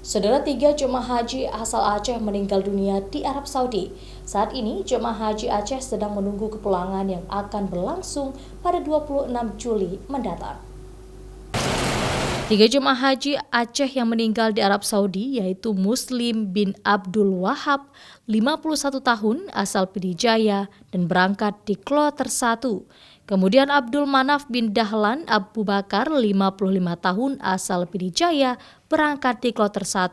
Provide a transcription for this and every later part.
Saudara, 3 jemaah haji asal Aceh meninggal dunia di Arab Saudi. Saat ini, jemaah haji Aceh sedang menunggu kepulangan yang akan berlangsung pada 26 Juli mendatang. 3 jemaah haji Aceh yang meninggal di Arab Saudi yaitu Muslim bin Abdul Wahab, 51 tahun, asal Pidijaya dan berangkat di Kloter 1. Kemudian Abdul Manaf bin Dahlan Abu Bakar, 55 tahun, asal Pidijaya, berangkat di Kloter 1,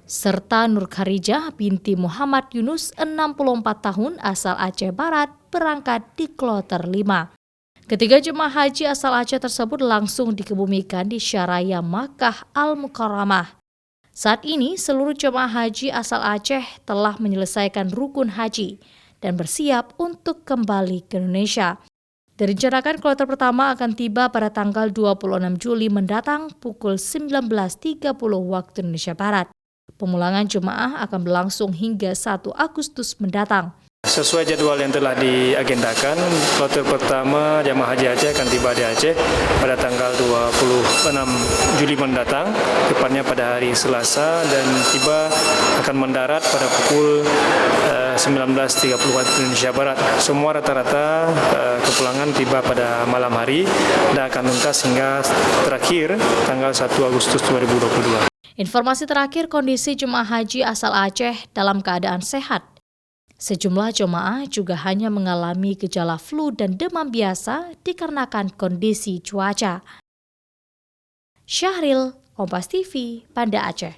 serta Nur Kharijah binti Muhammad Yunus, 64 tahun, asal Aceh Barat, berangkat di Kloter 5. Ketiga jemaah haji asal Aceh tersebut langsung dikebumikan di Syaraya Makkah Al-Mukarramah. Saat ini seluruh jemaah haji asal Aceh telah menyelesaikan rukun haji dan bersiap untuk kembali ke Indonesia. Direncanakan kloter pertama akan tiba pada tanggal 26 Juli mendatang pukul 19.30 waktu Indonesia Barat. Pemulangan jemaah akan berlangsung hingga 1 Agustus mendatang. Sesuai jadwal yang telah diagendakan, kloter pertama jemaah haji Aceh akan tiba di Aceh pada tanggal 26 Juli mendatang, tepatnya pada hari Selasa, dan tiba akan mendarat pada pukul 19.30 waktu Indonesia Barat. Semua rata-rata kepulangan tiba pada malam hari dan akan tuntas hingga terakhir tanggal 1 Agustus 2022. Informasi terakhir, kondisi jemaah haji asal Aceh dalam keadaan sehat. Sejumlah jemaah juga hanya mengalami gejala flu dan demam biasa dikarenakan kondisi cuaca. Syahril, Kompas TV, Banda Aceh.